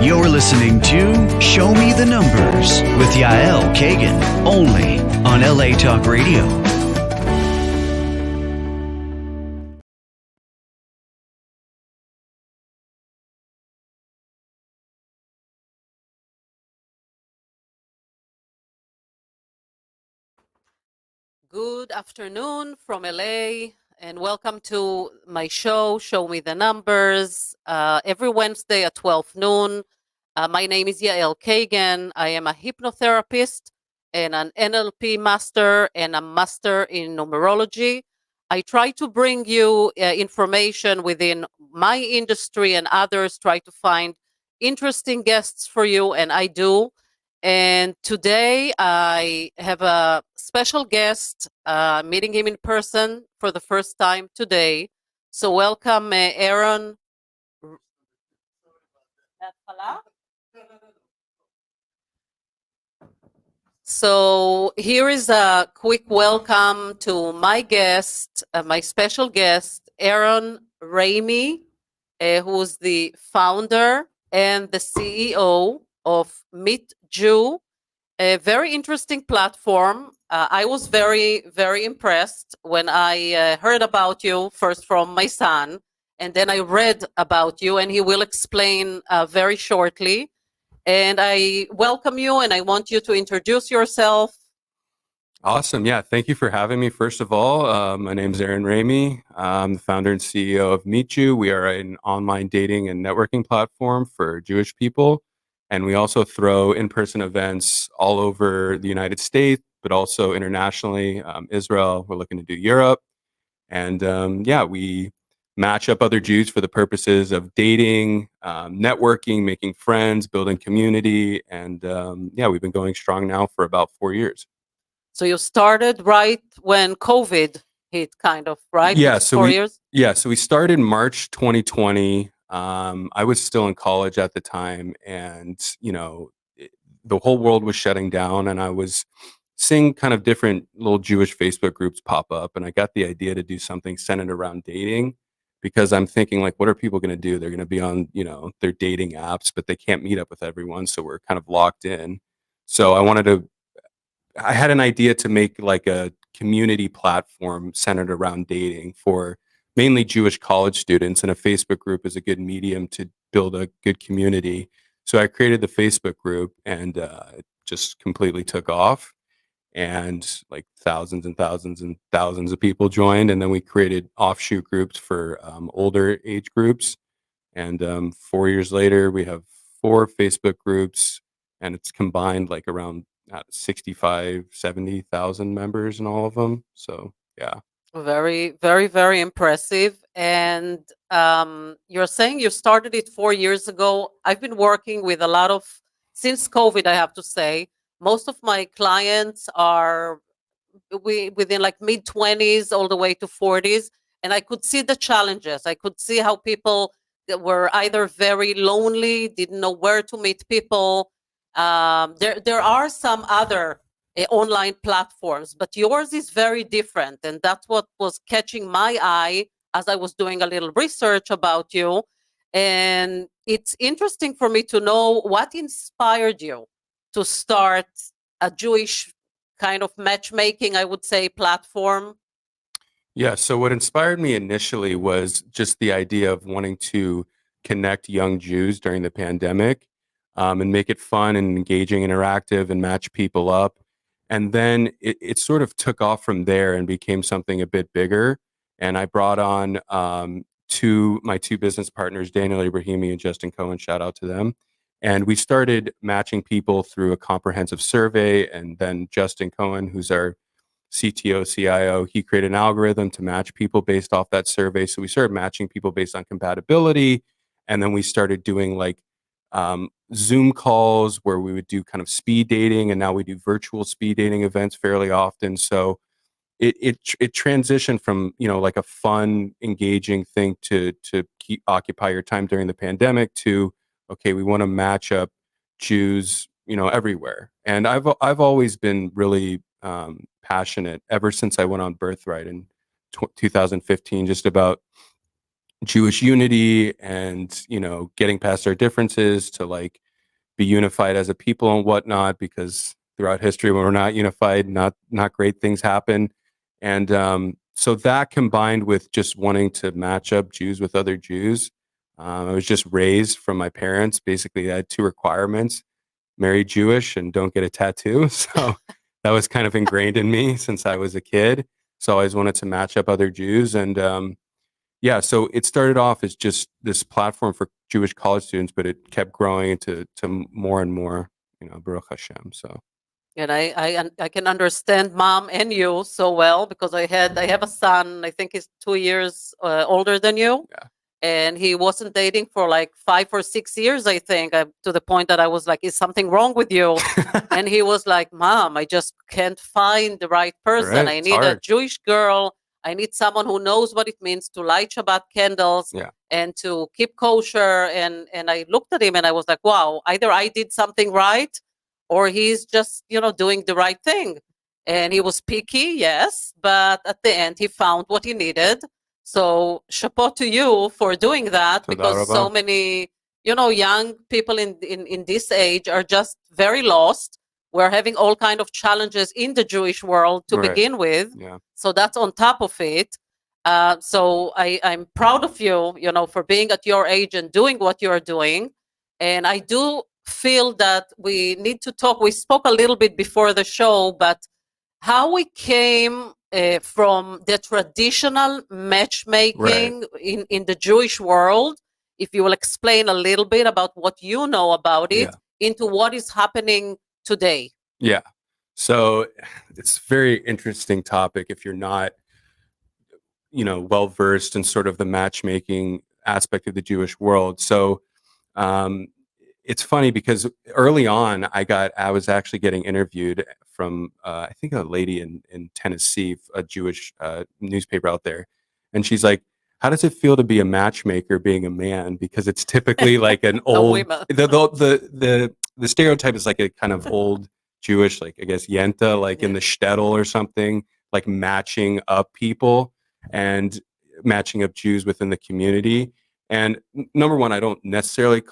You're listening to Show Me the Numbers with Yael Kagan, only on LA Talk Radio. Good afternoon from LA, and welcome to my show, Show Me the Numbers, every Wednesday at 12 noon. My name is Yael Kagan. I am a hypnotherapist and an NLP master and a master in numerology. I try to bring you information within my industry, and others try to find interesting guests for you, and I do. And today I have a special guest, meeting him in person for the first time today. So welcome, Aaron. So here is a quick welcome to my guest, my special guest, Aaron Raimy, who's the founder and the CEO of MEETJEW, a very interesting platform. I was very, very impressed when I heard about you first from my son, and then I read about you, and he will explain very shortly. And I welcome you, and I want you to introduce yourself. Awesome. Yeah. Thank you for having me. First of all, my name is Aaron Raimy. I'm the founder and CEO of MEETJEW. We are an online dating and networking platform for Jewish people. And we also throw in-person events all over the United States, but also internationally, Israel. We're looking to do Europe. And we match up other Jews for the purposes of dating, networking, making friends, building community. And we've been going strong now for about 4 years. So you started right when COVID hit, kind of, right? Yeah. It's 4 years? Yeah. So we started March 2020. I was still in college at the time, and the whole world was shutting down, and I was seeing kind of different little Jewish Facebook groups pop up, and I got the idea to do something centered around dating, because I'm thinking, like, what are people going to do? They're going to be on, their dating apps, but they can't meet up with everyone, so we're kind of locked in. So I had an idea to make like a community platform centered around dating for mainly Jewish college students, and a Facebook group is a good medium to build a good community. So I created the Facebook group, and it just completely took off, and like thousands and thousands and thousands of people joined. And then we created offshoot groups for older age groups. And 4 years later, we have 4 Facebook groups, and it's combined like around 65, 70,000 members in all of them. So, yeah. Very, very, very impressive. And you're saying you started it 4 years ago. I've been working with a lot of, since COVID, I have to say, most of my clients are within like mid-20s all the way to 40s. And I could see the challenges. I could see how people that were either very lonely, didn't know where to meet people. There are some other online platforms, but yours is very different. And that's what was catching my eye as I was doing a little research about you. And it's interesting for me to know what inspired you to start a Jewish kind of matchmaking, I would say, platform. Yeah. So what inspired me initially was just the idea of wanting to connect young Jews during the pandemic, and make it fun and engaging, interactive, and match people up. And then it sort of took off from there and became something a bit bigger. And I brought on my two business partners, Daniel Ibrahimi and Justin Cohen. Shout out to them. And we started matching people through a comprehensive survey. And then Justin Cohen, who's our CTO, CIO, he created an algorithm to match people based off that survey. So we started matching people based on compatibility. And then we started doing like Zoom calls where we would do kind of speed dating. And now we do virtual speed dating events fairly often. So it transitioned from, like a fun, engaging thing to keep occupy your time during the pandemic to, okay, we want to match up Jews, everywhere. And I've always been really passionate ever since I went on Birthright in 2015, just about Jewish unity and, getting past our differences to like be unified as a people and whatnot, because throughout history, when we're not unified, not great things happen. And so that combined with just wanting to match up Jews with other Jews, I was just raised from my parents. Basically, I had two requirements: marry Jewish and don't get a tattoo. So that was kind of ingrained in me since I was a kid. So I always wanted to match up other Jews. And yeah, so it started off as just this platform for Jewish college students, but it kept growing to more and more, Baruch Hashem. So And I can understand mom and you so well, because I have a son. I think he's 2 years older than you, yeah, and he wasn't dating for like 5 or 6 years. I think to the point that I was like, "Is something wrong with you?" And he was like, "Mom, I just can't find the right person. right. I It's need a hard. Jewish girl. I need someone who knows what it means to light Shabbat candles Yeah, and to keep kosher." And I looked at him and I was like, "Wow, either I did something right, or he's just, doing the right thing." And he was picky, yes, but at the end he found what he needed. So chapeau to you for doing that, Toda because so Rabba. many, young people in this age are just very lost. We're having all kind of challenges in the Jewish world to Right. begin with. Yeah. So that's on top of it. So I'm proud of you, for being at your age and doing what you're doing. And I do feel that we need to talk. We spoke a little bit before the show, but how we came from the traditional matchmaking in the Jewish world. If you will explain a little bit about what you know about Yeah. it, into what is happening today. Yeah. So it's a very interesting topic if you're not, well versed in sort of the matchmaking aspect of the Jewish world. So um, it's funny because early on, I was actually getting interviewed from I think a lady in Tennessee, a Jewish newspaper out there, and she's like, "How does it feel to be a matchmaker being a man?" Because it's typically like an A old women. the stereotype is like a kind of old Jewish, like I guess yenta, like in Yeah. the shtetl or something, like matching up people and matching up Jews within the community. And number one, I don't necessarily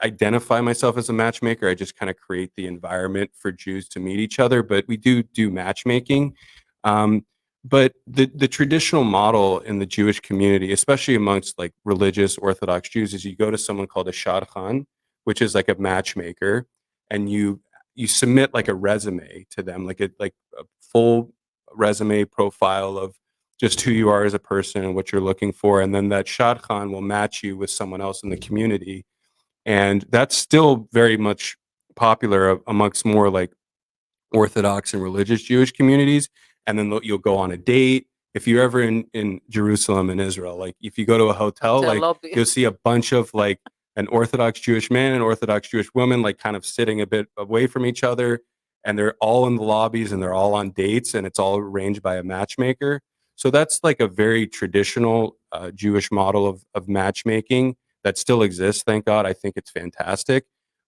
identify myself as a matchmaker. I just kind of create the environment for Jews to meet each other. But we do matchmaking. But the traditional model in the Jewish community, especially amongst like religious Orthodox Jews, is you go to someone called a shadchan, which is like a matchmaker, and you submit like a resume to them, like a full resume profile of just who you are as a person and what you're looking for, and then that shadchan will match you with someone else in the community. And that's still very much popular amongst more like Orthodox and religious Jewish communities. And then you'll go on a date. If you're ever in Jerusalem in Israel, like if you go to a hotel, The like lobby. you'll see a bunch of like an Orthodox Jewish man and Orthodox Jewish woman, like kind of sitting a bit away from each other. And they're all in the lobbies and they're all on dates, and it's all arranged by a matchmaker. So that's like a very traditional Jewish model of matchmaking that still exists. Thank God. I think it's fantastic.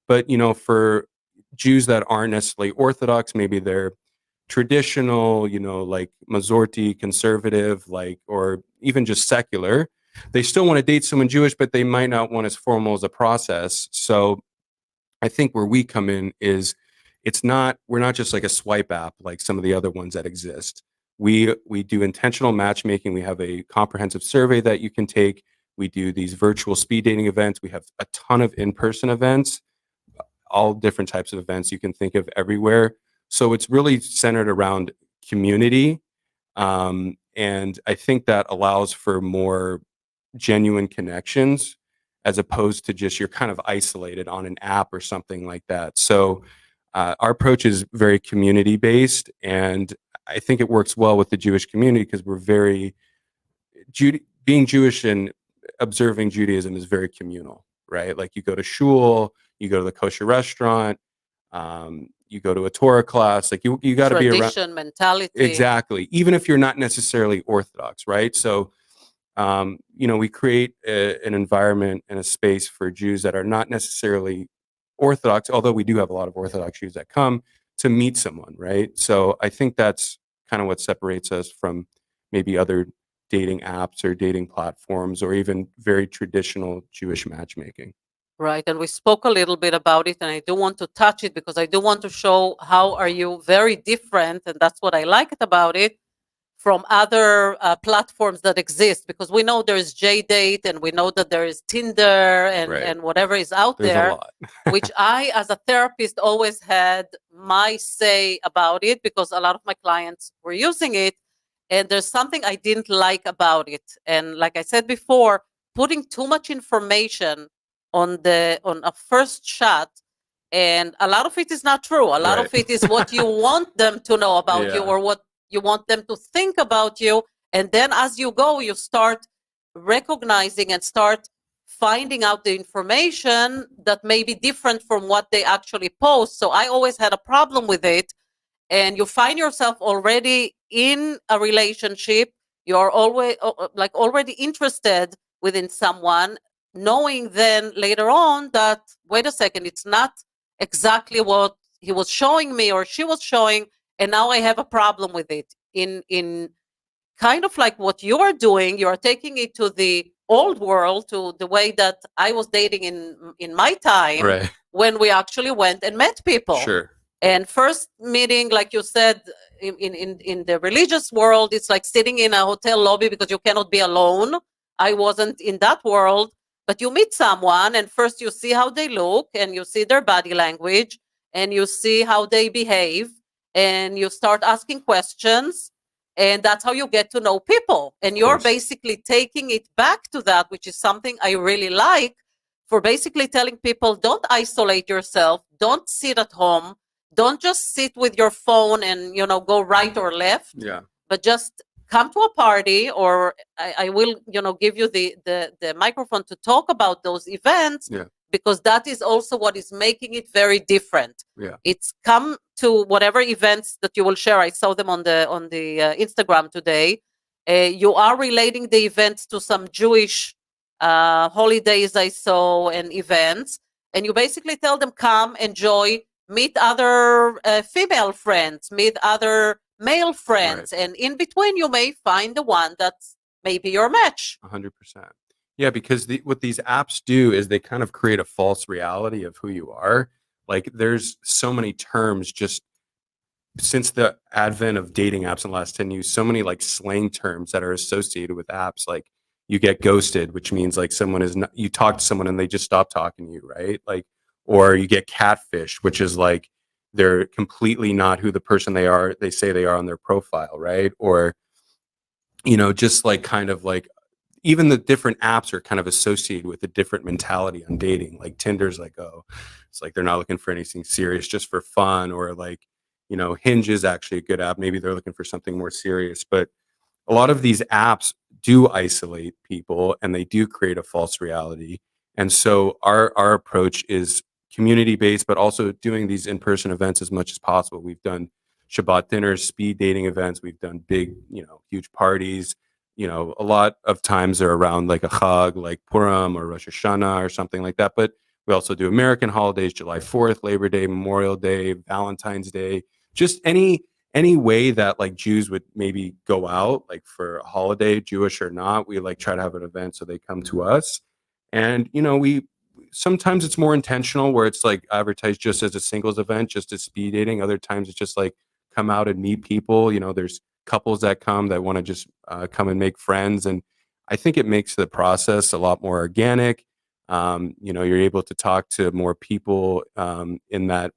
But, for Jews that aren't necessarily Orthodox, maybe they're traditional, like Masorti, conservative, like, or even just secular. They still want to date someone Jewish, but they might not want as formal as a process. So I think where we come in is we're not just like a swipe app like some of the other ones that exist. We do intentional matchmaking. We have a comprehensive survey that you can take. We do these virtual speed dating events. We have a ton of in-person events, all different types of events you can think of everywhere. So it's really centered around community. And I think that allows for more genuine connections as opposed to just you're kind of isolated on an app or something like that. So our approach is very community based. And I think it works well with the Jewish community because we're very, being Jewish and observing Judaism is very communal, right? Like you go to shul, you go to the kosher restaurant, you go to a Torah class, like you got to be around. Tradition, mentality. Exactly. Even if you're not necessarily Orthodox, right? So, we create an environment and a space for Jews that are not necessarily Orthodox, although we do have a lot of Orthodox Jews that come to meet someone, right? So I think that's kind of what separates us from maybe other dating apps or dating platforms or even very traditional Jewish matchmaking. Right, and we spoke a little bit about it, and I do want to touch it because I do want to show how are you very different, and that's what I liked about it from other platforms that exist. Because we know there is JDate, and we know that there is Tinder, and Right. and whatever is out There's a there, lot. which I, as a therapist, always had my say about it because a lot of my clients were using it, and there's something I didn't like about it. And like I said before, putting too much information on a first shot, and a lot of it is not true. A lot Right. of it is what you want them to know about you Yeah. or what you want them to think about you. And then as you go, you start recognizing and start finding out the information that may be different from what they actually post. So I always had a problem with it. And you find yourself already in a relationship, you're always like already interested within someone, knowing then later on that, wait a second, it's not exactly what he was showing me or she was showing, and now I have a problem with it. In kind of like what you're doing, you're taking it to the old world, to the way that I was dating in my time, Right. when we actually went and met people. Sure. And first meeting, like you said, in the religious world, it's like sitting in a hotel lobby because you cannot be alone. I wasn't in that world, but you meet someone, and first you see how they look, and you see their body language, and you see how they behave, and you start asking questions, and that's how you get to know people. And you're course. basically taking it back to that, which is something I really like, for basically telling people, don't isolate yourself, don't sit at home, don't just sit with your phone and go right or left, Yeah. but just come to a party, or I will give you the microphone to talk about those events. Yeah. Because that is also what is making it very different. Yeah. It's come to whatever events that you will share. I saw them on the Instagram today. You are relating the events to some Jewish holidays I saw and events, and you basically tell them, come, enjoy, meet other female friends, meet other male friends, Right. and in between you may find the one that's maybe your match. 100%. Yeah, because what these apps do is they kind of create a false reality of who you are. Like there's so many terms just since the advent of dating apps in the last 10 years, so many like slang terms that are associated with apps. Like you get ghosted, which means like someone is not, you talk to someone and they just stop talking to you, right? Like, or you get catfish, which is like they're completely not who the person they say they are on their profile, right? Or, just like kind of like even the different apps are kind of associated with a different mentality on dating. Like Tinder's like, oh, it's like they're not looking for anything serious, just for fun. Or like, Hinge is actually a good app. Maybe they're looking for something more serious. But a lot of these apps do isolate people and they do create a false reality. And so our approach is community based, but also doing these in person events as much as possible. We've done Shabbat dinners, speed dating events. We've done big, huge parties. A lot of times they're around like a Chag, like Purim or Rosh Hashanah or something like that. But we also do American holidays, July 4th, Labor Day, Memorial Day, Valentine's Day, just any way that like Jews would maybe go out, like for a holiday, Jewish or not, we like try to have an event so they come to us. And we sometimes it's more intentional where it's like advertised just as a singles event, just as speed dating. Other times it's just like come out and meet people. There's couples that come that want to just come and make friends, and I think it makes the process a lot more organic. You're able to talk to more people in that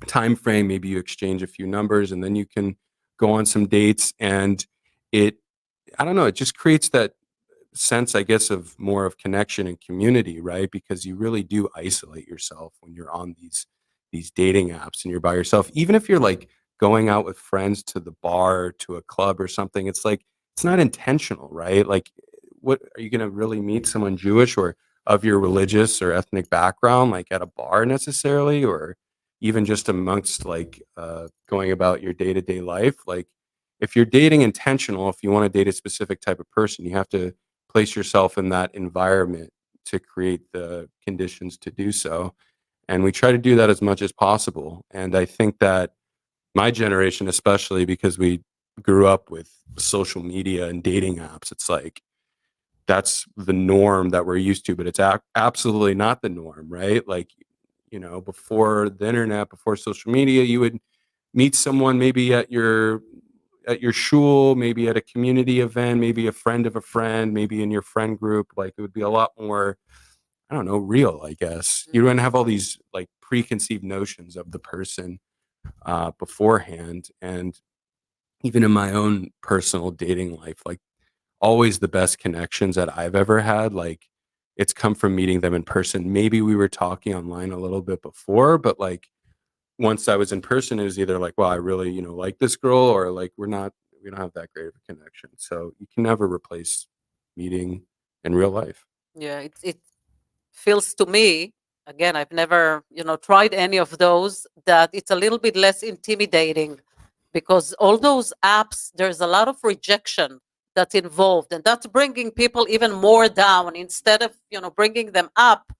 time frame. Maybe you exchange a few numbers and then you can go on some dates, and it I don't know, it just creates that sense, I guess, of more of connection and community, right? Because you really do isolate yourself when you're on these dating apps and you're by yourself. Even if you're like going out with friends to the bar or to a club or something, it's like it's not intentional, right? Like what are you going to really meet someone Jewish or of your religious or ethnic background like at a bar necessarily, or even just amongst like going about your day-to-day life? Like if you're dating intentional, if you want to date a specific type of person, you have to place yourself in that environment to create the conditions to do so. And we try to do that as much as possible. And I think that my generation, especially because we grew up with social media and dating apps, it's like that's the norm that we're used to, but it's absolutely not the norm, right? Like, before the internet, before social media, you would meet someone maybe at your shul, maybe at a community event, maybe a friend of a friend, maybe in your friend group. Like it would be a lot more, I don't know, real, I guess. You don't have all these like preconceived notions of the person beforehand. And even in my own personal dating life, like always the best connections that I've ever had, like it's come from meeting them in person. Maybe we were talking online a little bit before, but like once I was in person, it was either like, well, I really, like this girl, or like we don't have that great of a connection. So you can never replace meeting in real life. Yeah, it feels to me, again, I've never, tried any of those, that it's a little bit less intimidating, because all those apps, there's a lot of rejection that's involved, and that's bringing people even more down. Instead of, bringing them up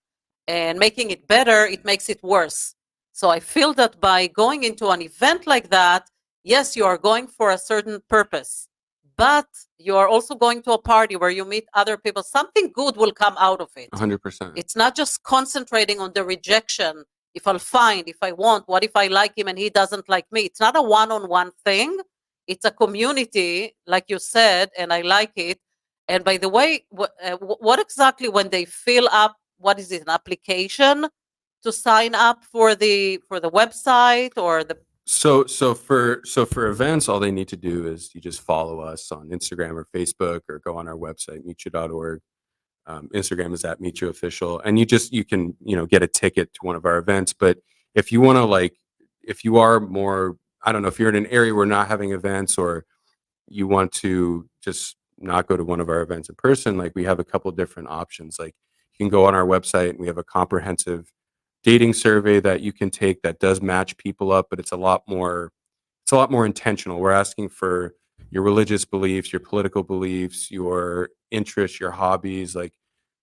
and making it better, it makes it worse. So I feel that by going into an event like that, yes, you are going for a certain purpose, but you are also going to a party where you meet other people. Something good will come out of it. 100%. It's not just concentrating on the rejection. If I'll find, if I want, what if I like him and he doesn't like me? It's not a one-on-one thing. It's a community, like you said, and I like it. And by the way, what exactly, when they fill up, what is it, an application to sign up for the website or the? So for events, all they need to do is you just follow us on Instagram or Facebook, or go on our website, meetju.org. Instagram is at MEETJEW official, and you can get a ticket to one of our events. But if you want to, like, if you are more, I don't know, if you're in an area where we're not having events, or you want to just not go to one of our events in person, like we have a couple different options. Like you can go on our website and we have a comprehensive dating survey that you can take that does match people up, but it's a lot more intentional. We're asking for your religious beliefs, your political beliefs, your interests, your hobbies. Like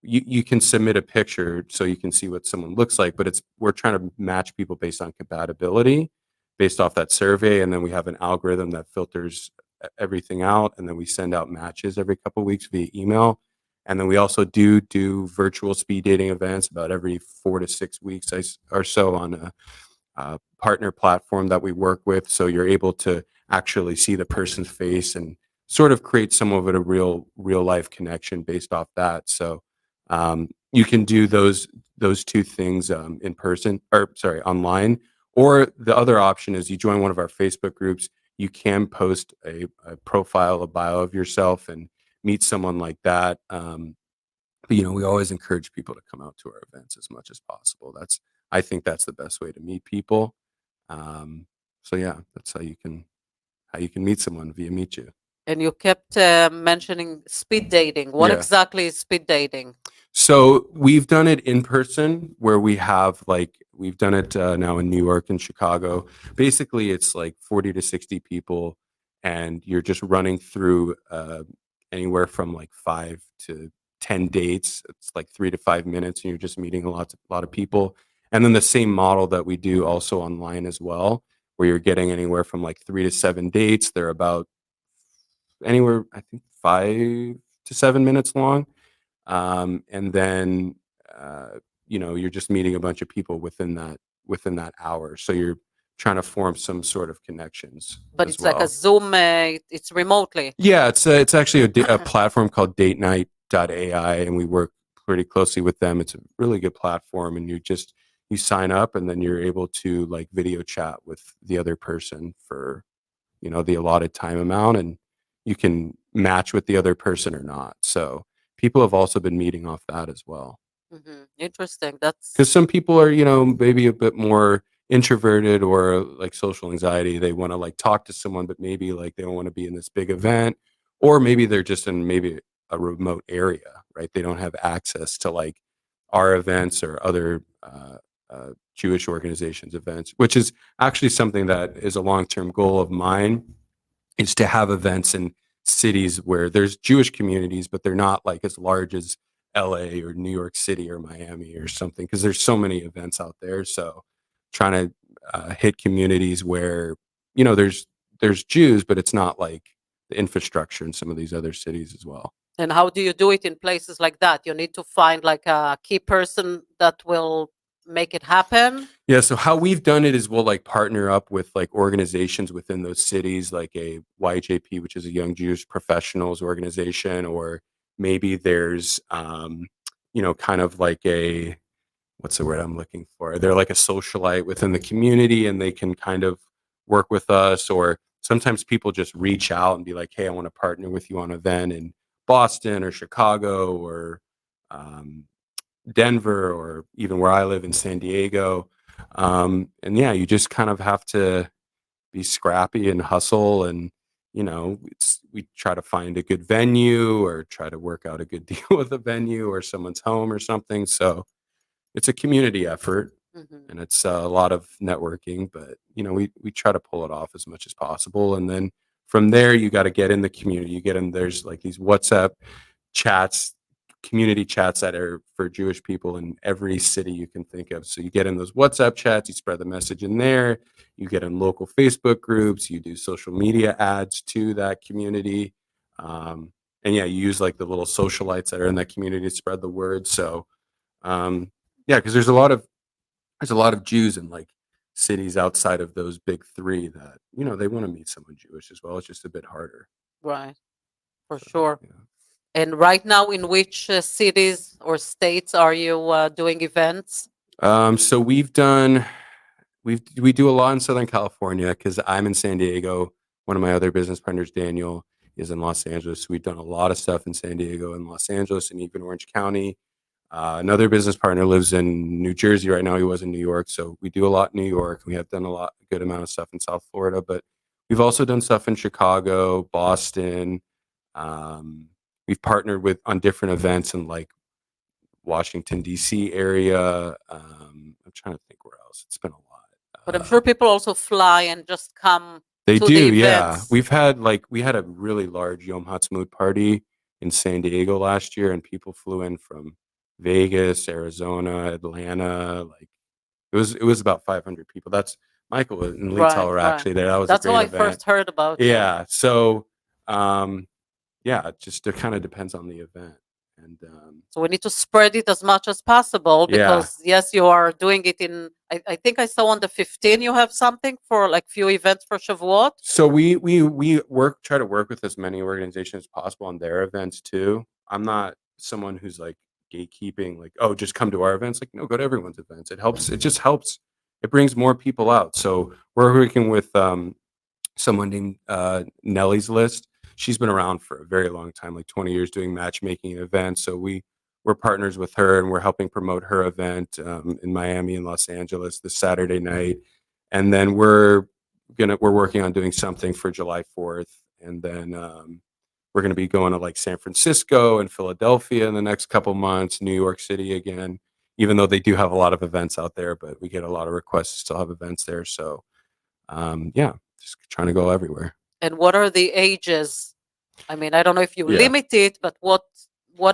you can submit a picture so you can see what someone looks like, but we're trying to match people based on compatibility, based off that survey. And then we have an algorithm that filters everything out, and then we send out matches every couple of weeks via email. And then we also do virtual speed dating events about every 4 to 6 weeks or so on a partner platform that we work with. So you're able to actually see the person's face and sort of create some of it a real life connection based off that. So you can do those two things in person, or sorry, online. Or the other option is you join one of our Facebook groups. You can post a profile, a bio of yourself, and meet someone like that. But we always encourage people to come out to our events as much as possible. I think that's the best way to meet people. So yeah, that's how you can meet someone via Meet You. And you kept mentioning speed dating. What Yeah. exactly is speed dating? So we've done it in person, where we've done it now in New York and Chicago. Basically, it's like 40 to 60 people, and you're just running through anywhere from like 5 to 10 dates. It's like 3 to 5 minutes, and you're just meeting a lot of people. And then the same model that we do also online as well, where you're getting anywhere from like 3 to 7 dates. They're about anywhere, I think, 5 to 7 minutes long. And then you're just meeting a bunch of people within that hour. So you're trying to form some sort of connections But as it's like a well. Zoom, it's remotely. Yeah, it's actually a platform called datenight.ai, and we work pretty closely with them. It's a really good platform, and you sign up, and then you're able to like video chat with the other person for the allotted time amount, and you can match with the other person or not. So people have also been meeting off that as well. Interesting. Because some people are, maybe a bit more introverted, or like social anxiety. They want to like talk to someone, but maybe like they don't want to be in this big event, or maybe they're just in maybe a remote area, right? They don't have access to like our events or other Jewish organizations events, which is actually something that is a long-term goal of mine, is to have events in cities where there's Jewish communities, but they're not like as large as LA or New York City or Miami or something, because there's so many events out there. So trying to hit communities where there's there's Jews, but it's not like the infrastructure in some of these other cities as well. And how do you do it in places like that? You need to find like a key person that will make it happen. Yeah, so how we've done it is we'll like partner up with like organizations within those cities, like a YJP, which is a Young Jewish Professionals organization, or maybe there's kind of like a, what's the word I'm looking for? They're like a socialite within the community and they can kind of work with us. Or sometimes people just reach out and be like, hey, I want to partner with you on an event in Boston or Chicago or um, Denver, or even where I live in San Diego. And yeah, you just kind of have to be scrappy and hustle. And, we try to find a good venue or try to work out a good deal with a venue or someone's home or something. So it's a community effort Mhm. and it's a lot of networking, but we try to pull it off as much as possible. And then from there, you got to get in the community. You get in, there's like these WhatsApp chats, community chats that are for Jewish people in every city you can think of. So you get in those WhatsApp chats, you spread the message in there, you get in local Facebook groups, you do social media ads to that community. And yeah, you use like the little socialites that are in that community to spread the word. So yeah, because there's a lot of Jews in like cities outside of those big three that they want to meet someone Jewish as well. It's just a bit harder. Right, for So, sure. yeah. And right now, in which cities or states are you doing events? So we do a lot in Southern California because I'm in San Diego. One of my other business partners, Daniel, is in Los Angeles. So we've done a lot of stuff in San Diego and Los Angeles and even Orange County. Another business partner lives in New Jersey right now. He was in New York, so we do a lot in New York. We have done a good amount of stuff in South Florida, but we've also done stuff in Chicago, Boston. Um, we've partnered on different events in like Washington D.C. area. I'm trying to think where else. It's been a lot. But I'm sure people also fly and just come They to the do, yeah. events. We had a really large Yom Ha'atzmaut party in San Diego last year, and people flew in from Vegas, Arizona, Atlanta. Like it was about 500 people. That's Michael and Lital Right, were right. actually there. That was a That's how great I event. first heard about you. Yeah. So, yeah, it kind of depends on the event, and So we need to spread it as much as possible yeah. because yes, you are doing it in. I think I saw on the 15 you have something for like few events for Shavuot. So we try to work with as many organizations as possible on their events too. I'm not someone who's like gatekeeping, like, oh, just come to our events. Like, no, go to everyone's events. It helps. It just helps. It brings more people out. So we're working with someone named Nelly's List. She's been around for a very long time, like 20 years, doing matchmaking events. So we're partners with her, and we're helping promote her event in Miami and Los Angeles this Saturday night. And then we're working on doing something for July 4th, and then we're gonna be going to like San Francisco and Philadelphia in the next couple months, New York City again. Even though they do have a lot of events out there, but we get a lot of requests to still have events there. So yeah, just trying to go everywhere. And what are the ages? I mean, I don't know if you Yeah. limit it, but what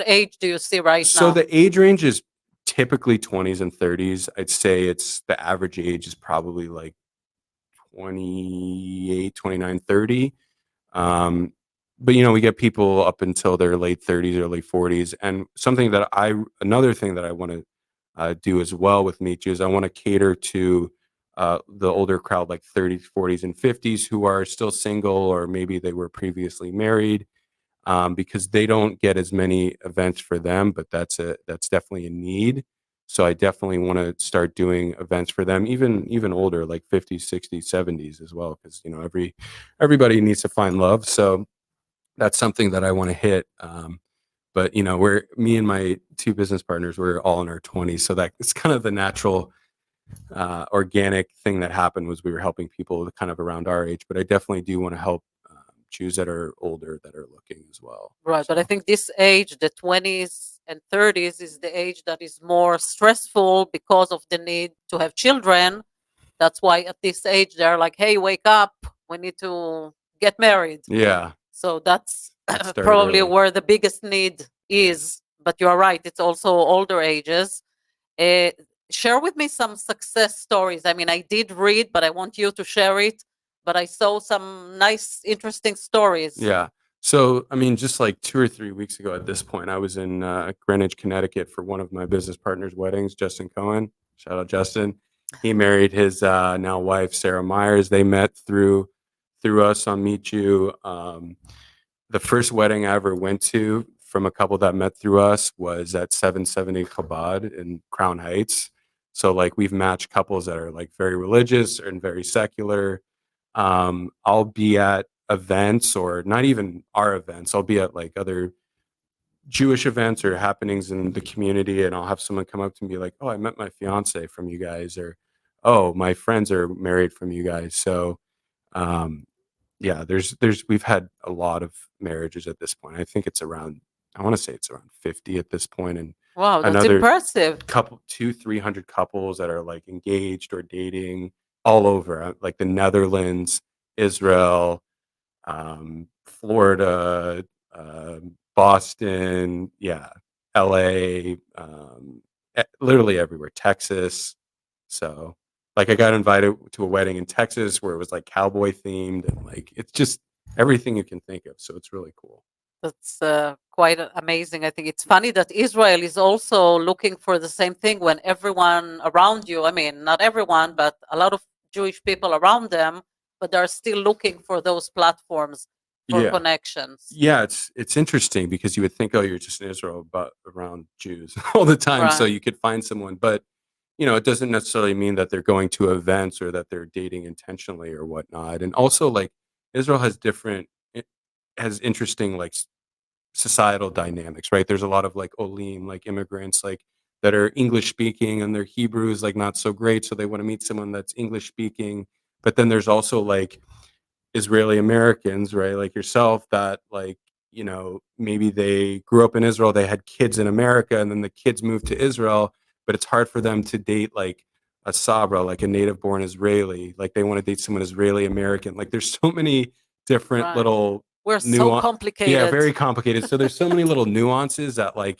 age do you see right So now? the age range is typically 20s and 30s. I'd say it's the average age is probably like 28, 29, 30. Um, but we get people up until their late 30s or late 40s. And another thing that I want to do as well with MEETJEW is I want to cater to the older crowd, like 30s, 40s, and 50s, who are still single, or maybe they were previously married, because they don't get as many events for them. But that's definitely a need. So I definitely want to start doing events for them, even older, like 50s, 60s, 70s as well, because everybody needs to find love. So that's something that I want to hit. But me and my two business partners, we're all in our 20s, so that it's kind of the natural, organic thing that happened was we were helping people kind of around our age. But I definitely do want to help Jews that are older that are looking as well. Right, but I think this age, the 20s and 30s, is the age that is more stressful because of the need to have children. That's why at this age they're like, "Hey, wake up! We need to get married." Yeah, So that's it started probably early. where the biggest need is. But you are right; it's also older ages. Share with me some success stories. I mean, I did read, but I want you to share it. but I saw some nice, interesting stories. Yeah. So, I mean, just like 2 or 3 weeks ago at this point, I was in Greenwich, Connecticut for one of my business partners' weddings, Justin Cohen. Shout out Justin. He married his now wife, Sarah Myers. They met through us on Meet You. The first wedding I ever went to from a couple that met through us was at 770 Chabad in Crown Heights. So like we've matched couples that are like very religious and very secular. I'll be at events, or not even our events. I'll be at like other Jewish events or happenings in the community, and I'll have someone come up to me like, "Oh, I met my fiance from you guys," or "Oh, my friends are married from you guys." So, um, yeah, there's we've had a lot of marriages at this point. I think it's around, I want to say it's around 50 at this point, and Wow, that's another impressive. couple, 200-300 couples that are like engaged or dating all over, like the Netherlands, Israel, Florida, Boston, yeah, LA, literally everywhere, Texas. So, like, I got invited to a wedding in Texas where it was like cowboy themed, and like it's just everything you can think of. So it's really cool. That's quite amazing. I think it's funny that Israel is also looking for the same thing when everyone around you, I mean, not everyone, but a lot of Jewish people around them, but they're still looking for those platforms for Yeah. connections. Yeah, it's interesting because you would think, oh, you're just in Israel, but around Jews all the time, so Right. you could find someone. But it doesn't necessarily mean that they're going to events or that they're dating intentionally or whatnot. And also, like, Israel has it has interesting like societal dynamics, right? There's a lot of like olim, like immigrants, like that are English speaking, and their Hebrew is like not so great, so they want to meet someone that's English speaking. But then there's also like Israeli Americans, right? Like yourself, that like, maybe they grew up in Israel, they had kids in America, and then the kids moved to Israel, but it's hard for them to date like a Sabra, like a native born Israeli. Like they want to date someone Israeli American. Like there's so many different Right. little We're so nuance. Yeah, complicated. very complicated. So there's so many little nuances that like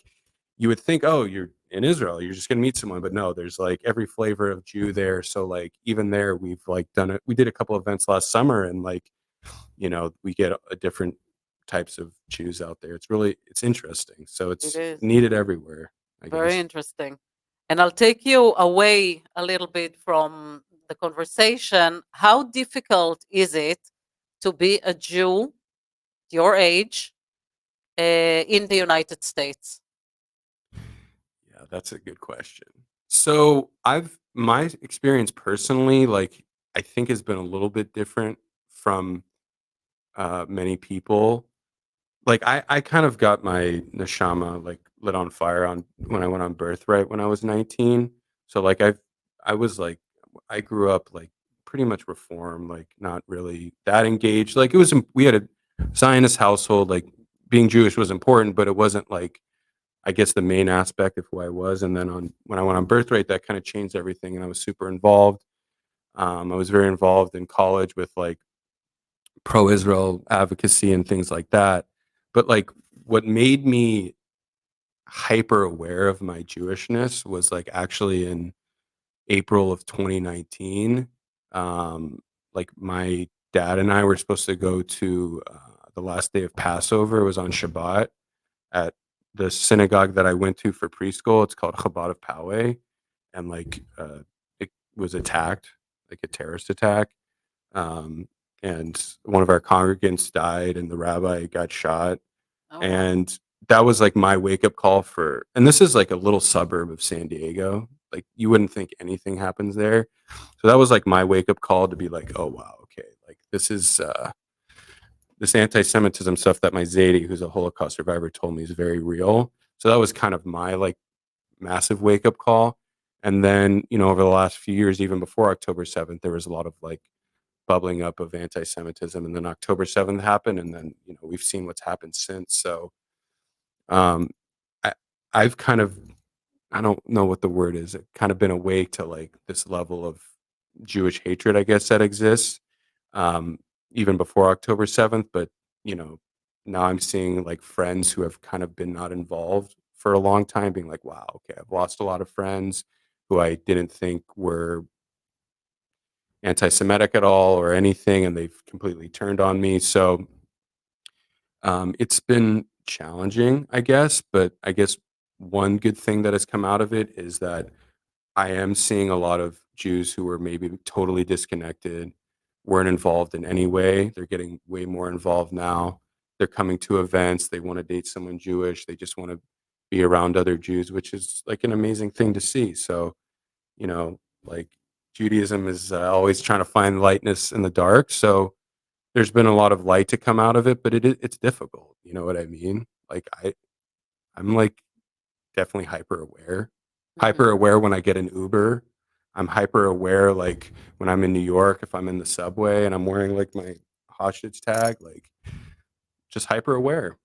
you would think, oh, you're in Israel, you're just gonna meet someone, but no, there's like every flavor of Jew there. So like even there, we've like done it. We did a couple events last summer, and like we get a different types of Jews out there. It's interesting. So It it's is needed everywhere, I very guess. interesting. And I'll take you away a little bit from the conversation. How difficult is it to be a Jew your age in the United States? Yeah, that's a good question. So my experience personally, like I think has been a little bit different from many people. Like I kind of got my neshama like lit on fire on when I went on birthright when I was 19. So like I was like I grew up like pretty much reformed, like not really that engaged. Like we had a Zionist household, like being Jewish was important, but it wasn't like I guess the main aspect of who I was. And then on when I went on birthright, that kind of changed everything, and I was super involved. I was very involved in college with like pro-Israel advocacy and things like that. But like what made me hyper aware of my Jewishness was like actually in April of 2019. Um, like my dad and I were supposed to go to the last day of Passover. It was on Shabbat at the synagogue that I went to for preschool. It's called Chabad of Poway, and like it was attacked, like a terrorist attack. Um, and one of our congregants died, and the rabbi got shot. Oh, wow. And that was like my wake up call and this is like a little suburb of San Diego. Like you wouldn't think anything happens there. So that was like my wake up call to be like, oh wow, okay, like this anti-Semitism stuff that my Zaidi, who's a Holocaust survivor, told me is very real. So that was kind of my like massive wake up call. And then, over the last few years, even before October 7th, there was a lot of like bubbling up of anti-Semitism. And then October 7th happened. And then, we've seen what's happened since. So um, I, I've kind of, I don't know what the word is, kind of been awake to like this level of Jewish hatred, I guess, that exists um, even before October 7th. But, you know, now I'm seeing like friends who have kind of been not involved for a long time being like, wow, okay, I've lost a lot of friends who I didn't think were anti-Semitic at all or anything, and they've completely turned on me. So it's been challenging, I guess, but I guess one good thing that has come out of it is that I am seeing a lot of Jews who were maybe totally disconnected, weren't involved in any way. They're getting way more involved now. They're coming to events. They want to date someone Jewish. They just want to be around other Jews, which is like an amazing thing to see. So, like Judaism is always trying to find lightness in the dark. So there's been a lot of light to come out of it, but it's difficult. You know what I mean? Like I'm like definitely hyper aware. Hyper aware when I get an Uber. I'm hyper aware like when I'm in New York, if I'm in the subway and I'm wearing like my hostage tag, like just hyper aware,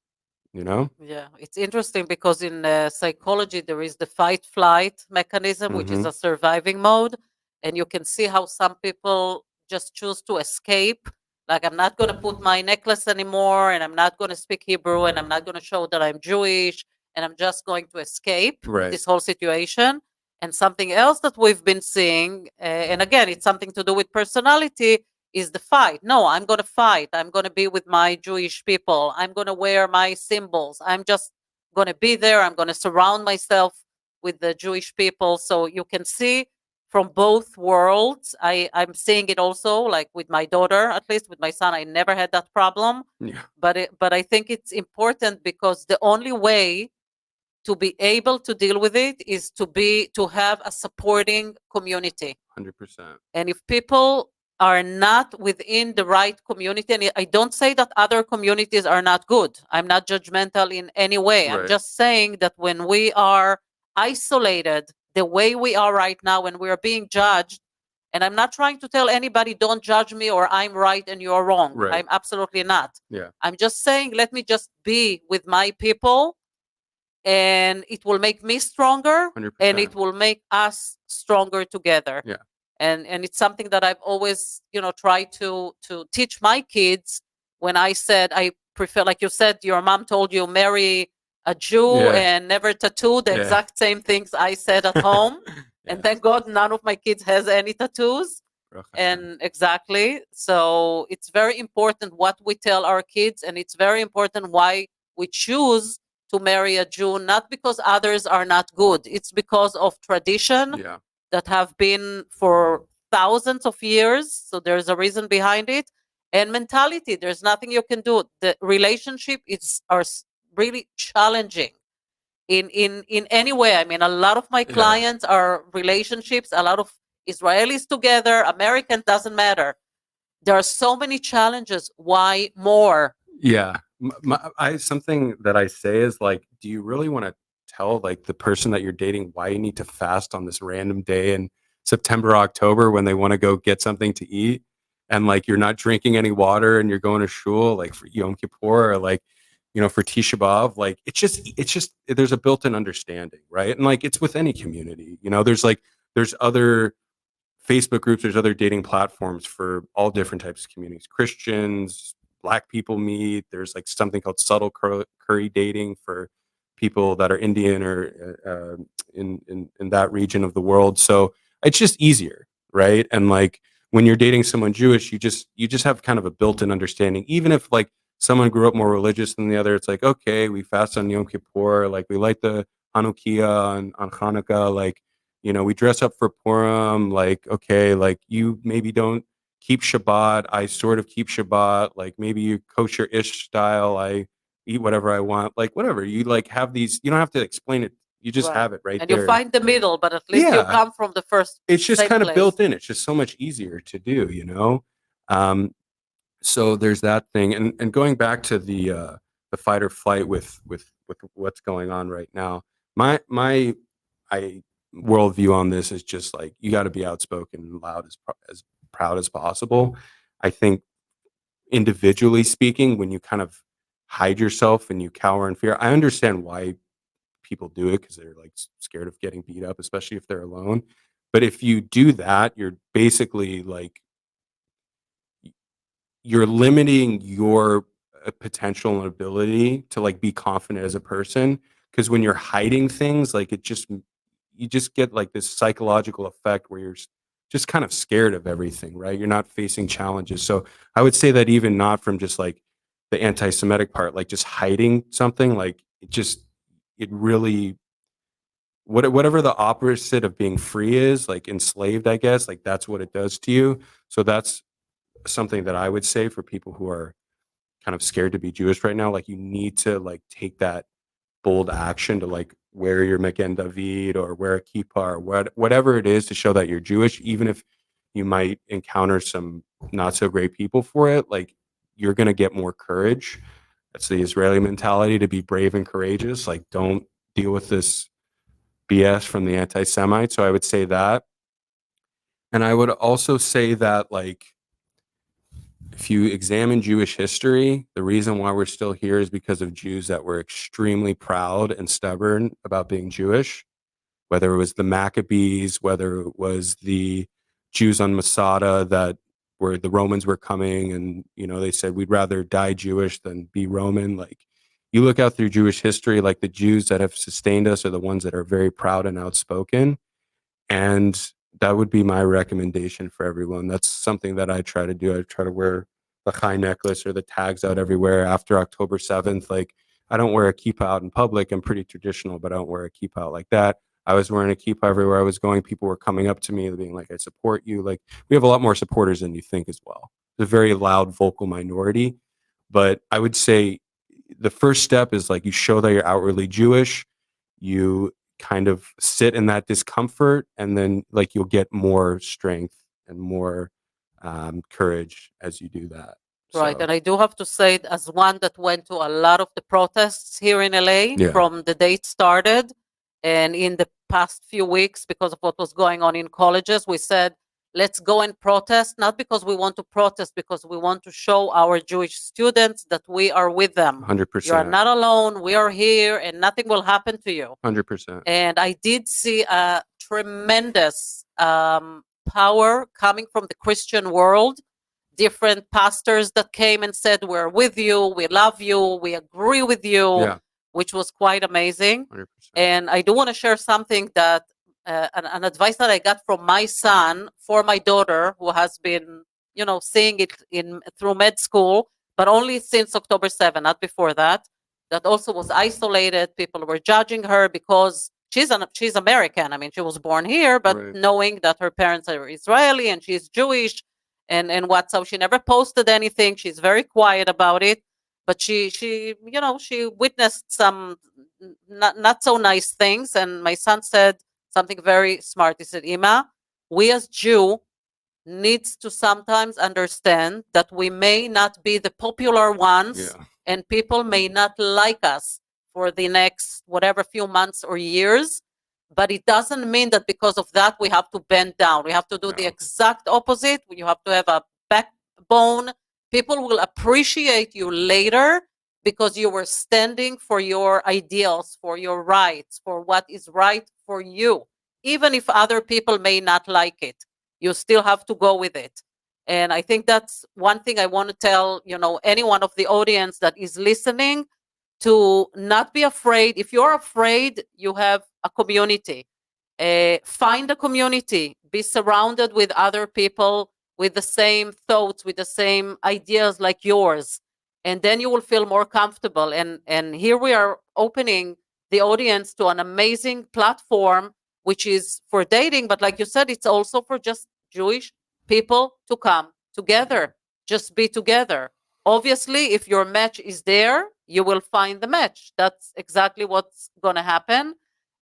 you know? Yeah, it's interesting because in psychology there is the fight flight mechanism, which is Mm-hmm. a surviving mode, and you can see how some people just choose to escape. Like, I'm not going to put my necklace anymore, and I'm not going to speak Hebrew, and I'm not going to show that I'm Jewish, and I'm just going to escape Right. this whole situation. And something else that we've been seeing, and again, it's something to do with personality, is the fight. No, I'm going to fight. I'm going to be with my Jewish people. I'm going to wear my symbols. I'm just going to be there. I'm going to surround myself with the Jewish people. So you can see from both worlds. I'm seeing it also, like with my daughter, at least with my son. I never had that problem. Yeah. But I think it's important because the only way to be able to deal with it is to have a supporting community. 100%. And if people are not within the right community, and I don't say that other communities are not good. I'm not judgmental in any way. I'm Right. just saying that when we are isolated the way we are right now, when we are being judged, and I'm not trying to tell anybody, don't judge me or I'm right and you're wrong. Right. I'm absolutely not. Yeah. I'm just saying, let me just be with my people, and it will make me stronger 100%. and it will make us stronger together. Yeah. And it's something that I've always, tried to teach my kids. When I said I prefer, like you said, your mom told you marry a Jew Yeah. and never tattoo, the Yeah. exact same things I said at home. And Yeah. thank God none of my kids has any tattoos. Baruch Hashem. And exactly. So it's very important what we tell our kids, and it's very important why we choose to marry a Jew, not because others are not good. It's because of tradition Yeah. that have been for thousands of years. So there's a reason behind it. And mentality, there's nothing you can do. The relationship are really challenging in any way. I mean, a lot of my Yeah. clients are relationships, a lot of Israelis together, Americans, doesn't matter. There are so many challenges. Why more? Yeah. Something that I say is like, do you really want to tell like the person that you're dating why you need to fast on this random day in September, October when they want to go get something to eat, and like you're not drinking any water and you're going to shul like for Yom Kippur or like, for Tisha B'Av? Like it's just there's a built-in understanding, right? And like it's with any community, there's other Facebook groups, there's other dating platforms for all different types of communities. Christians, Black people meet. There's like something called subtle curry dating for people that are Indian or in that region of the world. So it's just easier, right? And like when you're dating someone Jewish, you just have kind of a built-in understanding. Even if like someone grew up more religious than the other, it's like, okay, we fast on Yom Kippur, like we light the Hanukkah on Hanukkah, like we dress up for Purim, like, okay, like you maybe don't keep Shabbat. I sort of keep Shabbat. Like maybe you kosher-ish style. I eat whatever I want. Like whatever. You like have these, you don't have to explain it. You just Right. have it right And you there. find the middle, but at least you Yeah. come from the first It's just same kind of place. built in. It's just so much easier to do. So there's that thing. And going back to the fight or flight with what's going on right now, my I worldview on this is just like you got to be outspoken and loud as proud as possible. I think individually speaking, when you kind of hide yourself and you cower in fear, I understand why people do it because they're like scared of getting beat up, especially if they're alone. But if you do that, you're basically like you're limiting your potential and ability to like be confident as a person, because when you're hiding things like you just get like this psychological effect where you're just kind of scared of everything, right? You're not facing challenges. So I would say that even not from just like the anti-Semitic part, like just hiding something, like it really, whatever the opposite of being free is, like enslaved, I guess, like that's what it does to you. So that's something that I would say for people who are kind of scared to be Jewish right now. Like you need to like take that bold action to like wear your Magen David or wear a kippah or whatever it is to show that you're Jewish, even if you might encounter some not so great people for it. Like you're gonna get more courage. That's the Israeli mentality, to be brave and courageous. Like don't deal with this BS from the anti-Semites. So I would say that. And I would also say that like if you examine Jewish history, the reason why we're still here is because of Jews that were extremely proud and stubborn about being Jewish, whether it was the Maccabees, whether it was the Jews on Masada that where the Romans were coming and, they said, we'd rather die Jewish than be Roman. Like you look out through Jewish history, like the Jews that have sustained us are the ones that are very proud and outspoken. And that would be my recommendation for everyone. That's something that I try to do. I try to wear the high necklace or the tags out everywhere after October 7th. Like I don't wear a kippah out in public. I'm pretty traditional, but I don't wear a kippah out like that. I was wearing a kippah everywhere I was going. People were coming up to me being like, I support you. Like we have a lot more supporters than you think as well. It's a very loud, vocal minority. But I would say the first step is like you show that you're outwardly Jewish. You kind of sit in that discomfort, and then like you'll get more strength and more courage as you do that. Right, So, and I do have to say, as one that went to a lot of the protests here in LA Yeah. from the day it started, and in the past few weeks, because of what was going on in colleges, we said, let's go and protest, not because we want to protest, because we want to show our Jewish students that we are with them. 100%. You are not alone. We are here, and nothing will happen to you. 100%. And I did see a tremendous power coming from the Christian world. Different pastors that came and said, we're with you, we love you, we agree with you, Yeah. which was quite amazing. 100%. And I do want to share something that, an advice that I got from my son for my daughter, who has been, seeing it through med school, but only since October 7th, not before that. That also was isolated. People were judging her because she's American. I mean, she was born here, but Right. knowing that her parents are Israeli and she's Jewish, and what's so she never posted anything. She's very quiet about it, but she witnessed some not so nice things. And my son said something very smart. He said, Ima, we as Jew needs to sometimes understand that we may not be the popular ones, Yeah. and people may not like us for the next whatever few months or years. But it doesn't mean that because of that we have to bend down. We have to do the No. exact opposite. You have to have a backbone. People will appreciate you later because you were standing for your ideals, for your rights, for what is right for you. Even if other people may not like it, you still have to go with it. And I think that's one thing I want to tell, anyone of the audience that is listening, to not be afraid. If you're afraid, you have a community. Find a community. Be surrounded with other people with the same thoughts, with the same ideas like yours. And then you will feel more comfortable. And here we are opening the audience to an amazing platform, which is for dating. But like you said, it's also for just Jewish people to come together, just be together. Obviously, if your match is there, you will find the match. That's exactly what's going to happen.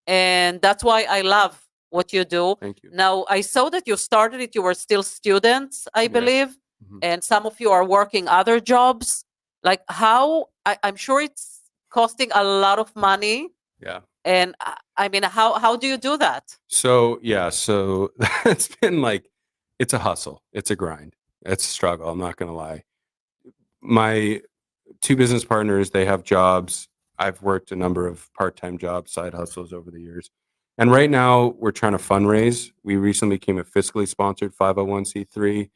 And that's why I love what you do. Thank you. Now, I saw that you started it. You were still students, I believe. Mhm. And some of you are working other jobs. Like how, I'm sure it's costing a lot of money. Yeah. And I mean, how do you do that? So it's been like, it's a hustle. It's a grind. It's a struggle. I'm not going to lie. My two business partners, they have jobs. I've worked a number of part-time jobs, side hustles over the years. And right now we're trying to fundraise. We recently became a fiscally sponsored 501c3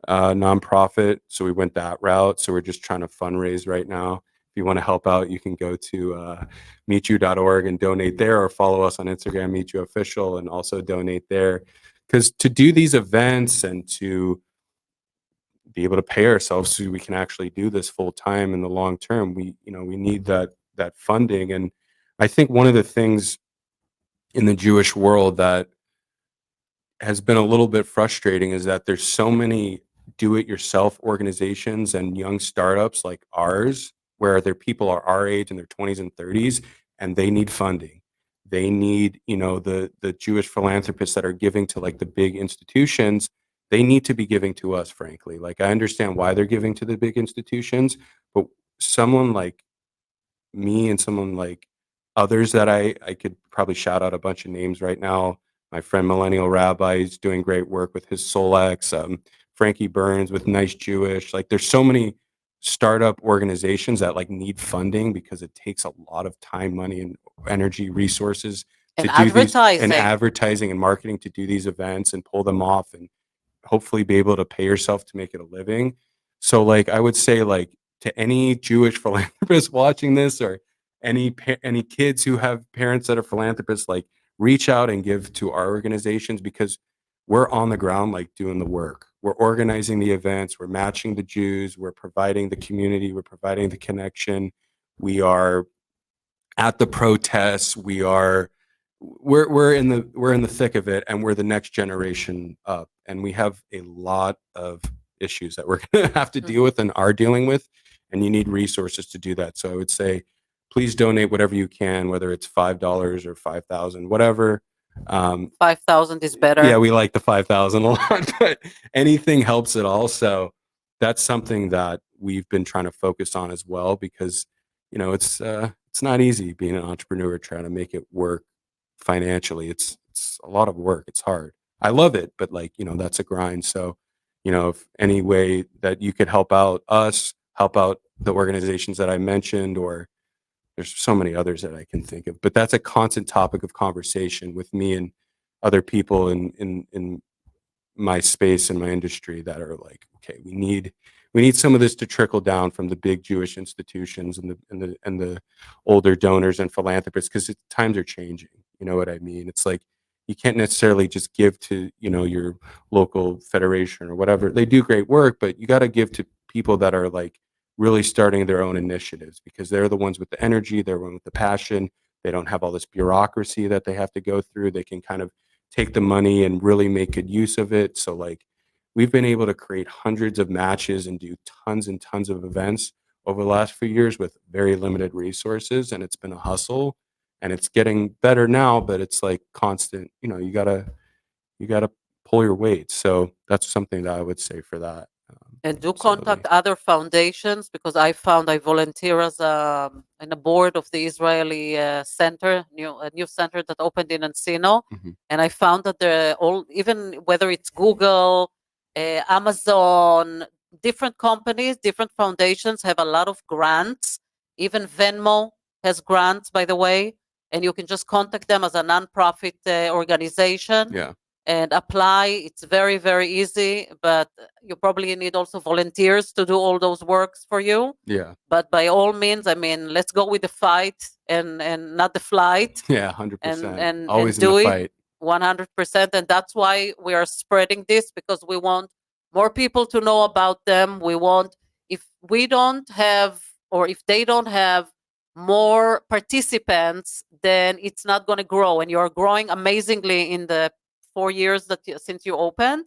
nonprofit. So we went that route. So we're just trying to fundraise right now. If you want to help out, you can go to MEETJEW.org and donate there, or follow us on Instagram, MEETJEW Official, and also donate there because to do these events and to be able to pay ourselves so we can actually do this full time in the long term, we need that funding. And I think one of the things in the Jewish world that has been a little bit frustrating is that there's so many do-it-yourself organizations and young startups like ours, where their people are our age in their 20s and 30s, and they need funding. They need, the Jewish philanthropists that are giving to like the big institutions. They need to be giving to us, frankly. Like, I understand why they're giving to the big institutions, but someone like me and someone like others that I could probably shout out a bunch of names right now. My friend Millennial Rabbi is doing great work with his Solex. Frankie Burns with Nice Jewish. Like, there's so many startup organizations that like need funding because it takes a lot of time, money, and energy, resources to And do these, and advertising. advertising and marketing to do these events and pull them off and hopefully be able to pay yourself to make it a living. So like I would say, like, to any Jewish philanthropist watching this, or any kids who have parents that are philanthropists, like, reach out and give to our organizations, because we're on the ground, like, doing the work. We're organizing the events, we're matching the Jews, we're providing the community, we're providing the connection. We are at the protests. We're in the thick of it, and we're the next generation up, and we have a lot of issues that we're going to have to deal with and are dealing with, and you need resources to do that. So I would say, please donate whatever you can, whether it's $5 or 5,000, whatever. 5,000 is better. Yeah, we like the 5,000 a lot, but anything helps at all. So that's something that we've been trying to focus on as well, because it's not easy being an entrepreneur, trying to make it work financially. It's a lot of work. It's hard. I love it, but like, that's a grind. So, if any way that you could help out us, help out the organizations that I mentioned, or there's so many others that I can think of, but that's a constant topic of conversation with me and other people in my space and my industry, that are like, okay, we need some of this to trickle down from the big Jewish institutions and the older donors and philanthropists, because times are changing. You know what I mean? It's like, you can't necessarily just give to your local federation or whatever. They do great work, but you got to give to people that are like really starting their own initiatives, because they're the ones with the energy, they're the ones with the passion. They don't have all this bureaucracy that they have to go through. They can kind of take the money and really make good use of it. So like, we've been able to create hundreds of matches and do tons and tons of events over the last few years with very limited resources, and it's been a hustle, and it's getting better now, but it's like constant. You gotta pull your weight. So that's something that I would say for that. And do Absolutely. contact other foundations, because I volunteer as in a board of the Israeli center, a new center that opened in Encino, Mhm. and I found that even whether it's Google, Amazon, different companies, different foundations have a lot of grants. Even Venmo has grants, by the way, and you can just contact them as a nonprofit organization Yeah. and apply. It's very, very easy, but you probably need also volunteers to do all those works for you. Yeah. But by all means, I mean, let's go with the fight and not the flight, Yeah. and 100%. Always in do the it fight. 100%. And that's why we are spreading this, because we want more people to know about them. We want, if we don't have, or if they don't have more participants, then it's not going to grow. And you're growing amazingly in the 4 years since you opened,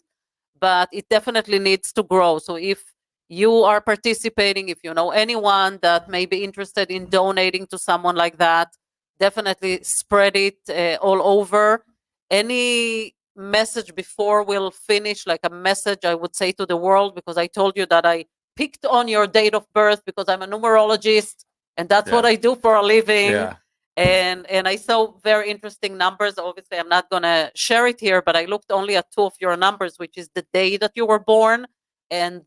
but it definitely needs to grow. So if you are participating, if you know anyone that may be interested in donating to someone like that, definitely spread it all over. Any message before we'll finish, like a message I would say to the world, because I told you that I picked on your date of birth because I'm a numerologist and that's what Yeah. I do for a living. Yeah. And I saw very interesting numbers. Obviously, I'm not going to share it here, but I looked only at two of your numbers, which is the day that you were born and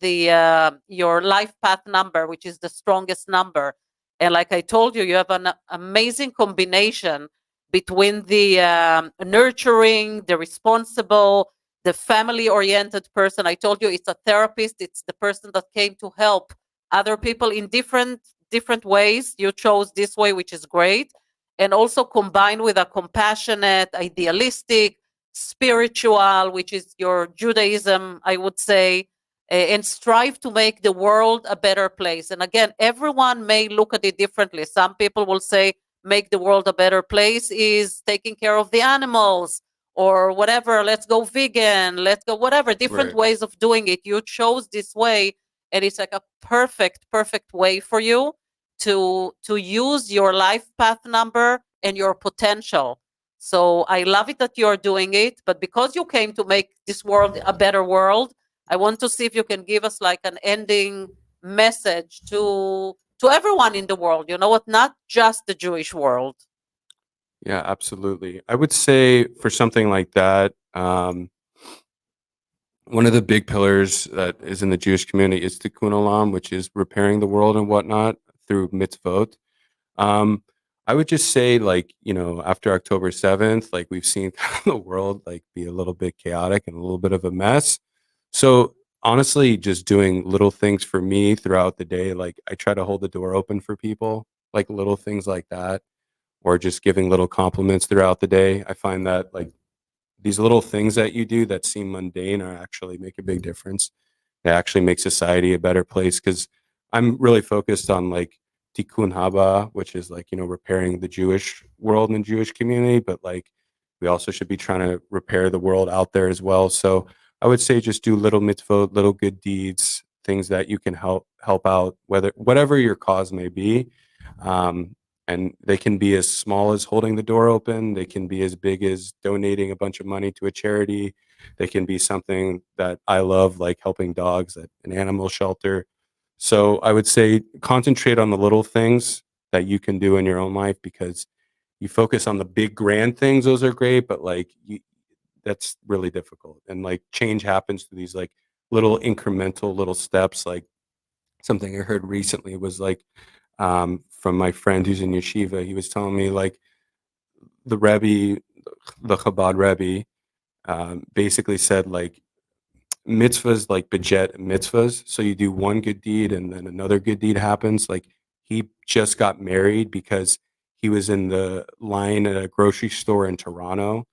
your life path number, which is the strongest number. And like I told you, you have an amazing combination between the nurturing, the responsible, the family-oriented person. I told you it's a therapist. It's the person that came to help other people in different ways. You chose this way, which is great. And also combined with a compassionate, idealistic, spiritual, which is your Judaism, I would say, and strive to make the world a better place. And again, everyone may look at it differently. Some people will say, make the world a better place is taking care of the animals or whatever. Let's go vegan. Let's go whatever. Different Right. ways of doing it. You chose this way, and it's like a perfect way for you to use your life path number and your potential. So I love it that you're doing it, but because you came to make this world a better world, I want to see if you can give us like an ending message to everyone in the world. You know what? Not just the Jewish world. Yeah, absolutely. I would say for something like that, one of the big pillars that is in the Jewish community is tikkun olam, which is repairing the world and whatnot through mitzvot. Um, I would just say, like, after October 7th, like we've seen kind of the world like be a little bit chaotic and a little bit of a mess. So honestly, just doing little things for me throughout the day, like I try to hold the door open for people, like little things like that, or just giving little compliments throughout the day. I find that like these little things that you do that seem mundane are actually make a big difference. They actually make society a better place because I'm really focused on like tikkun haba, which is like, repairing the Jewish world and Jewish community, but like we also should be trying to repair the world out there as well. So I would say just do little mitzvot, little good deeds, things that you can help out, whatever your cause may be. Um, and they can be as small as holding the door open. They can be as big as donating a bunch of money to a charity. They can be something that I love, like helping dogs at an animal shelter. So I would say concentrate on the little things that you can do in your own life, because you focus on the big grand things. Those are great, but like that's really difficult. And like change happens through these like little incremental little steps. Like something I heard recently was like from my friend who's in yeshiva. He was telling me like the Rebbe, the Chabad Rebbe, basically said like mitzvahs like beget mitzvahs. So you do one good deed and then another good deed happens. Like he just got married because he was in the line at a grocery store in Toronto,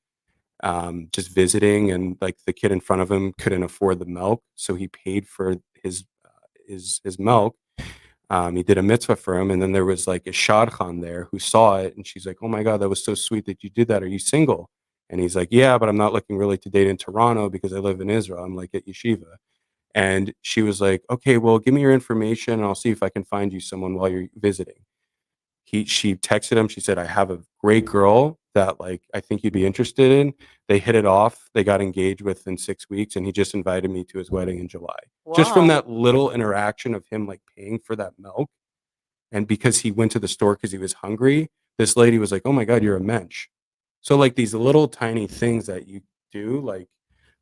just visiting, and like the kid in front of him couldn't afford the milk, so he paid for his milk. He did a mitzvah for him, and then there was like a shadchan there who saw it, and she's like, "Oh my God, that was so sweet that you did that. Are you single?" And he's like, "Yeah, but I'm not looking really to date in Toronto because I live in Israel. I'm like at yeshiva." And she was like, "Okay, well, give me your information, and I'll see if I can find you someone while you're visiting." She texted him. She said, "I have a great girl that like I think you'd be interested in." They hit it off. They got engaged within 6 weeks, and he just invited me to his wedding in July. Just from Wow. that little interaction of him like paying for that milk, and because he went to the store because he was hungry, this lady was like, "Oh my God, you're a mensch." So like these little tiny things that you do, like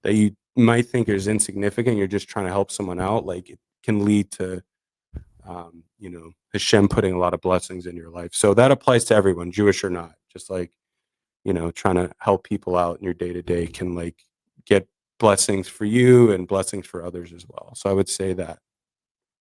that you might think is insignificant, you're just trying to help someone out, like it can lead to Hashem putting a lot of blessings in your life. So that applies to everyone, Jewish or not. Just like, trying to help people out in your day to day can like get blessings for you and blessings for others as well. So I would say that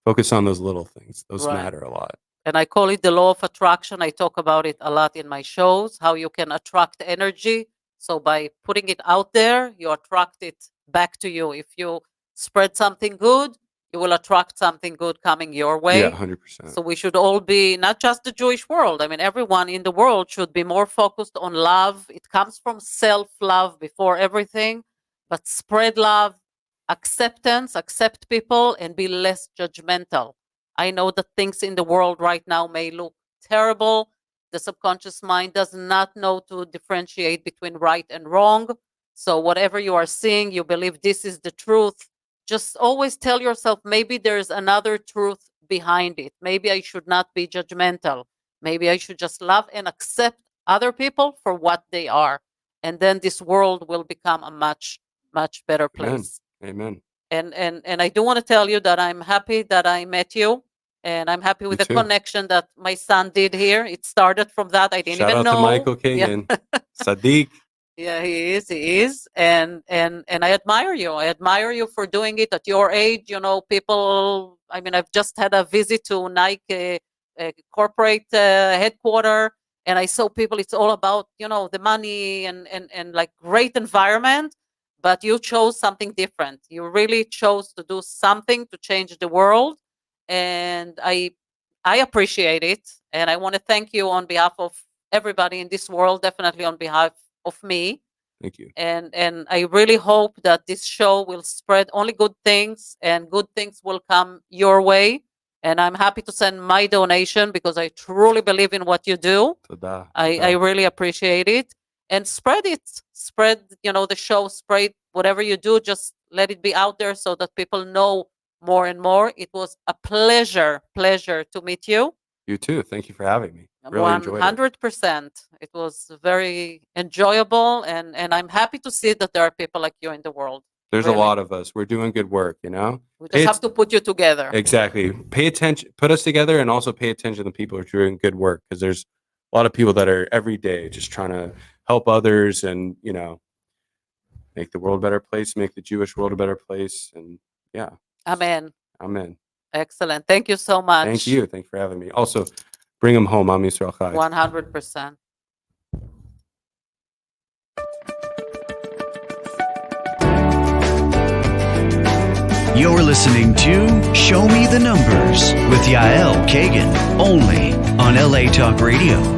focus on those little things. Those Right. matter a lot. And I call it the law of attraction. I talk about it a lot in my shows, how you can attract energy. So by putting it out there, you attract it back to you. If you spread something good, you will attract something good coming your Yeah, way. 100%. So we should all be, not just the Jewish world, I mean, everyone in the world should be more focused on love. It comes from self-love before everything, but spread love, acceptance, accept people, and be less judgmental. I know that things in the world right now may look terrible. The subconscious mind does not know to differentiate between right and wrong. So whatever you are seeing, you believe this is the truth. Just always tell yourself, maybe there's another truth behind it. Maybe I should not be judgmental. Maybe I should just love and accept other people for what they are. And then this world will become a much, much better Amen. place. Amen. And I do want to tell you that I'm happy that I met you, and I'm happy with Me the too. connection that my son did here. It started from that. I didn't Shout even out know. to Michael Yeah. Kagan. Sadiq. Yeah, he is, and I admire you. I admire you for doing it at your age. You know, people. I mean, I've just had a visit to Nike corporate headquarters, and I saw people, it's all about, the money and like great environment, but you chose something different. You really chose to do something to change the world. And I appreciate it. And I want to thank you on behalf of everybody in this world, definitely on behalf of me. Thank you. And I really hope that this show will spread only good things, and good things will come your way. And I'm happy to send my donation because I truly believe in what you do. Toda. I really appreciate it. And spread it. Spread, the show, spread whatever you do, just let it be out there so that people know more and more. It was a pleasure to meet you. You too. Thank you for having me. Really enjoyed it. 100%. It was very enjoyable, and I'm happy to see that there are people like you in the world. There's Really. a lot of us. We're doing good work, We just have to put you together. Exactly. Pay attention, put us together, and also pay attention to the people who are doing good work, because there's a lot of people that are every day just trying to help others and, make the world a better place, make the Jewish world a better place. And yeah. Amen. Amen. Excellent. Thank you so much. Thank you. Thank you for having me. Also, bring them home. Am Yisrael Chai. 100%. You're listening to Show Me the Numbers with Yael Kagan, only on LA Talk Radio.